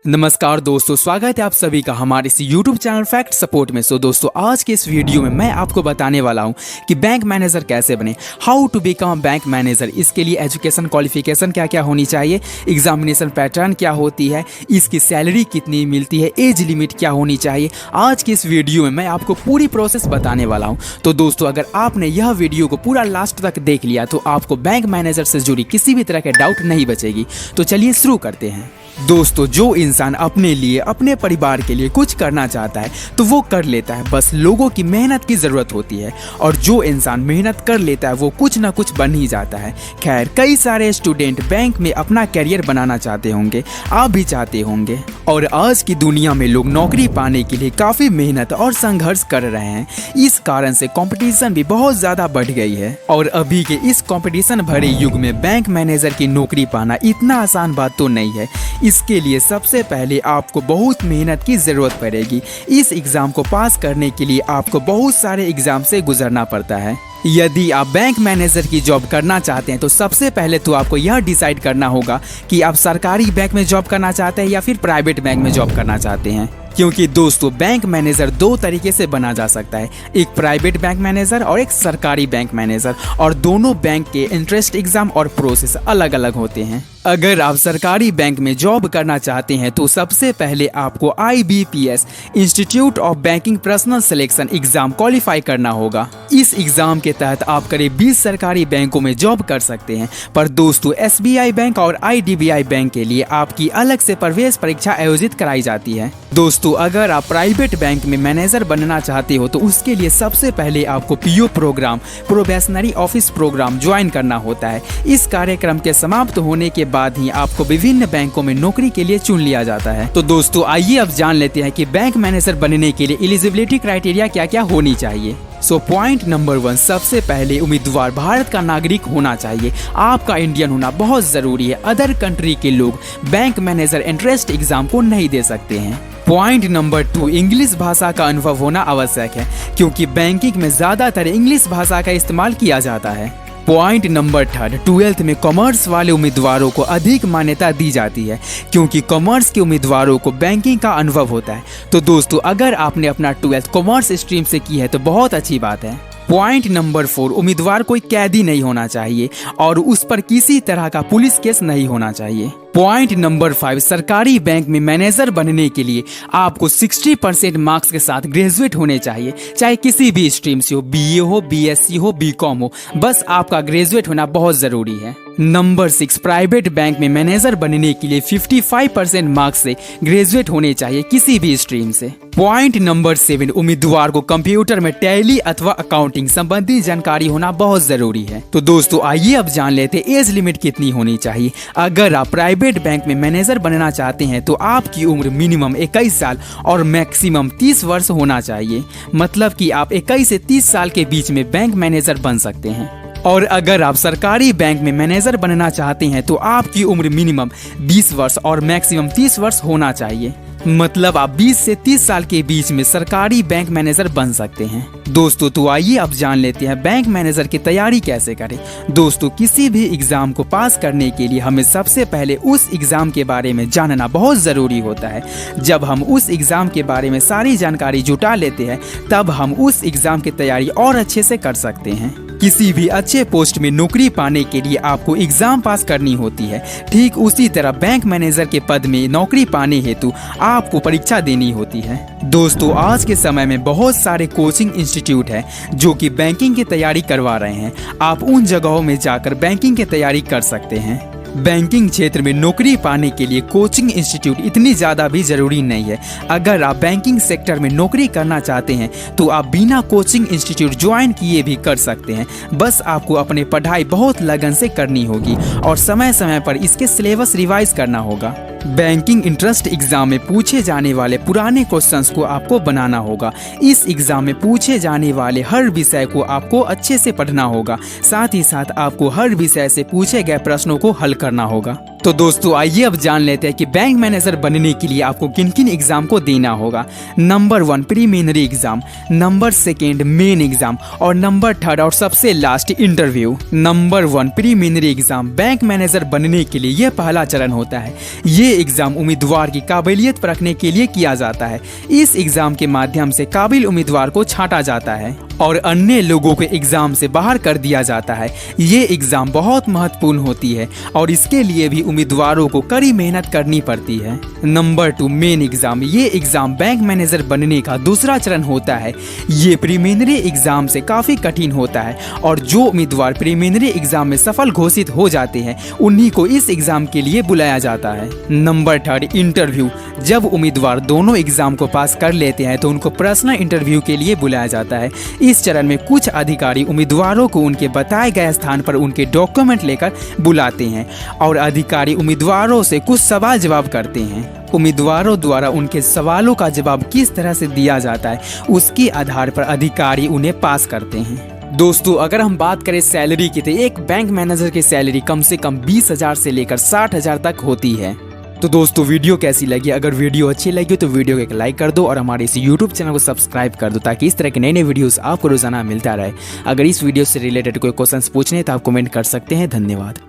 नमस्कार दोस्तों, स्वागत है आप सभी का हमारे इस YouTube चैनल फैक्ट सपोर्ट में। दोस्तों आज के इस वीडियो में मैं आपको बताने वाला हूं कि बैंक मैनेजर कैसे बने, how to become bank manager. इसके लिए एजुकेशन क्वालिफिकेशन क्या क्या होनी चाहिए, एग्जामिनेशन पैटर्न क्या होती है, इसकी सैलरी कितनी मिलती है, एज लिमिट क्या होनी चाहिए। आज की इस वीडियो में मैं आपको पूरी प्रोसेस बताने वाला हूँ। तो दोस्तों अगर आपने यह वीडियो को पूरा लास्ट तक देख लिया तो आपको बैंक मैनेजर से जुड़ी किसी भी तरह के डाउट नहीं बचेगी। तो चलिए शुरू करते हैं। दोस्तों जो इंसान अपने लिए, अपने परिवार के लिए कुछ करना चाहता है तो वो कर लेता है, बस लोगों की मेहनत की ज़रूरत होती है। और जो इंसान मेहनत कर लेता है वो कुछ ना कुछ बन ही जाता है। खैर, कई सारे स्टूडेंट बैंक में अपना करियर बनाना चाहते होंगे, आप भी चाहते होंगे। और आज की दुनिया में लोग नौकरी पाने के लिए काफ़ी मेहनत और संघर्ष कर रहे हैं। इस कारण से कंपटीशन भी बहुत ज़्यादा बढ़ गई है। और अभी के इस कंपटीशन भरे युग में बैंक मैनेजर की नौकरी पाना इतना आसान बात तो नहीं है। इसके लिए सबसे पहले आपको बहुत मेहनत की ज़रूरत पड़ेगी। इस एग्ज़ाम को पास करने के लिए आपको बहुत सारे एग्ज़ाम से गुजरना पड़ता है। यदि आप बैंक मैनेजर की जॉब करना चाहते हैं तो सबसे पहले तो आपको यह डिसाइड करना होगा कि आप सरकारी बैंक में जॉब करना चाहते हैं या फिर प्राइवेट बैंक में जॉब करना चाहते हैं। क्योंकि दोस्तों बैंक मैनेजर दो तरीके से बना जा सकता है, एक प्राइवेट बैंक मैनेजर और एक सरकारी बैंक मैनेजर। और दोनों बैंक के इंट्रेंस एग्जाम और प्रोसेस अलग अलग होते हैं। अगर आप सरकारी बैंक में जॉब करना चाहते हैं तो सबसे पहले आपको IBPS institute of banking personal selection exam qualify करना होगा। इस एग्जाम के तहत आप करीब 20 सरकारी बैंकों में जॉब कर सकते हैं। पर दोस्तों SBI बैंक और IDBI बैंक के लिए आपकी अलग से प्रवेश परीक्षा आयोजित कराई जाती है। दोस्तों अगर आप प्राइवेट बैंक में मैनेजर बनना चाहते हो तो उसके लिए सबसे पहले आपको PO programme, probationary office programme join करना होता है। इस कार्यक्रम के समाप्त होने के बाद ही आपको विभिन्न बैंकों में नौकरी के लिए चुन लिया जाता है। तो दोस्तों आइए अब जान लेते हैं कि बैंक मैनेजर बनने के लिए एलिजिबिलिटी क्राइटेरिया क्या क्या होनी चाहिए। पॉइंट नंबर 1, सबसे पहले उम्मीदवार भारत का नागरिक होना चाहिए। आपका इंडियन होना बहुत जरूरी है। अदर कंट्री के लोग बैंक मैनेजर एंट्रेंस एग्जाम को नहीं दे सकते हैं। पॉइंट नंबर 2, इंग्लिश भाषा का अनुभव होना आवश्यक है, क्योंकि बैंकिंग में ज्यादातर इंग्लिश भाषा का इस्तेमाल किया जाता है। पॉइंट नंबर 3, 12th में कॉमर्स वाले उम्मीदवारों को अधिक मान्यता दी जाती है, क्योंकि कॉमर्स के उम्मीदवारों को बैंकिंग का अनुभव होता है। तो दोस्तों अगर आपने अपना 12th कॉमर्स स्ट्रीम से की है तो बहुत अच्छी बात है। पॉइंट नंबर 4, उम्मीदवार कोई कैदी नहीं होना चाहिए और उस पर किसी तरह का पुलिस केस नहीं होना चाहिए। पॉइंट नंबर 5, सरकारी बैंक में मैनेजर बनने के लिए आपको 60% मार्क्स के साथ ग्रेजुएट होने चाहिए, चाहे किसी भी स्ट्रीम से हो, BA हो, BSc हो, BCom हो, बस आपका ग्रेजुएट होना बहुत जरूरी है। नंबर 6, प्राइवेट बैंक में मैनेजर बनने के लिए 55% मार्क्स से ग्रेजुएट होने चाहिए किसी भी स्ट्रीम से। पॉइंट नंबर 7, उम्मीदवार को कंप्यूटर में टैली अथवा अकाउंटिंग संबंधी जानकारी होना बहुत जरूरी है। तो दोस्तों आइए अब जान लेते हैं एज लिमिट कितनी होनी चाहिए। अगर आप प्राइवेट बैंक में मैनेजर बनना चाहते हैं तो आपकी उम्र मिनिमम 21 साल और मैक्सिमम 30 वर्ष होना चाहिए। मतलब कि आप 21 से 30 साल के बीच में बैंक मैनेजर बन सकते हैं। और अगर आप सरकारी बैंक में मैनेजर बनना चाहते हैं तो आपकी उम्र मिनिमम 20 वर्ष और मैक्सिमम 30 वर्ष होना चाहिए। मतलब आप 20 से 30 साल के बीच में सरकारी बैंक मैनेजर बन सकते हैं। दोस्तों तो आइए अब जान लेते हैं बैंक मैनेजर की तैयारी कैसे करें। दोस्तों किसी भी एग्जाम को पास करने के लिए हमें सबसे पहले उस एग्जाम के बारे में जानना बहुत ज़रूरी होता है। जब हम उस एग्जाम के बारे में सारी जानकारी जुटा लेते हैं तब हम उस एग्जाम की तैयारी और अच्छे से कर सकते हैं। किसी भी अच्छे पोस्ट में नौकरी पाने के लिए आपको एग्जाम पास करनी होती है। ठीक उसी तरह बैंक मैनेजर के पद में नौकरी पाने हेतु आपको परीक्षा देनी होती है। दोस्तों आज के समय में बहुत सारे कोचिंग इंस्टीट्यूट हैं जो कि बैंकिंग की तैयारी करवा रहे हैं। आप उन जगहों में जाकर बैंकिंग की तैयारी कर सकते हैं। बैंकिंग क्षेत्र में नौकरी पाने के लिए कोचिंग इंस्टीट्यूट इतनी ज़्यादा भी ज़रूरी नहीं है। अगर आप बैंकिंग सेक्टर में नौकरी करना चाहते हैं तो आप बिना कोचिंग इंस्टीट्यूट ज्वाइन किए भी कर सकते हैं। बस आपको अपनी पढ़ाई बहुत लगन से करनी होगी और समय समय पर इसके सिलेबस रिवाइज करना होगा। बैंकिंग इंट्रेंस एग्जाम में पूछे जाने वाले पुराने क्वेश्चंस को आपको बनाना होगा। इस एग्जाम में पूछे जाने वाले हर विषय को आपको अच्छे से पढ़ना होगा। साथ ही साथ आपको हर विषय से पूछे गए प्रश्नों को हल करना होगा। तो दोस्तों आइए अब जान लेते हैं कि बैंक मैनेजर बनने के लिए आपको किन किन एग्जाम को देना होगा। Number 1 preliminary exam, number 2 main exam और नंबर 3 और सबसे last interview. Number 1 preliminary exam bank manager बनने के लिए यह पहला चरण होता है। ये एग्जाम उम्मीदवार की काबिलियत परखने के लिए किया जाता है। इस एग्जाम के माध्यम से काबिल उम्मीदवार को छांटा जाता है और अन्य लोगों को एग्जाम से बाहर कर दिया जाता है। ये एग्जाम बहुत महत्वपूर्ण होती है और इसके लिए भी उम्मीदवारों को कड़ी मेहनत करनी पड़ती है। नंबर 2 मेन एग्जाम, ये एग्जाम बैंक मैनेजर बनने का दूसरा चरण होता है। ये प्रीलिमिनरी एग्जाम से काफी कठिन होता है और जो उम्मीदवार प्रीलिमिनरी एग्जाम में सफल घोषित हो जाते हैं उन्हीं को इस एग्जाम के लिए बुलाया जाता है। नंबर 3 इंटरव्यू, जब उम्मीदवार दोनों एग्जाम को पास कर लेते हैं तो उनको पर्सनल इंटरव्यू के लिए बुलाया जाता है। इस चरण में कुछ अधिकारी उम्मीदवारों को उनके बताए गए स्थान पर उनके डॉक्यूमेंट लेकर बुलाते हैं और अधिकारी उम्मीदवारों से कुछ सवाल जवाब करते हैं। उम्मीदवारों द्वारा उनके सवालों का जवाब किस तरह से दिया जाता है उसके आधार पर अधिकारी उन्हें पास करते हैं। दोस्तों अगर हम बात करें सैलरी की तो एक बैंक मैनेजर की सैलरी कम से कम 20,000 से लेकर 60,000 तक होती है। तो दोस्तों वीडियो कैसी लगी? अगर वीडियो अच्छी लगी तो वीडियो को एक लाइक कर दो और हमारे इस यूट्यूब चैनल को सब्सक्राइब कर दो ताकि इस तरह के नए नए वीडियोस आपको रोजाना मिलता रहे। अगर इस वीडियो से रिलेटेड कोई क्वेश्चंस पूछने तो आप कमेंट कर सकते हैं। धन्यवाद।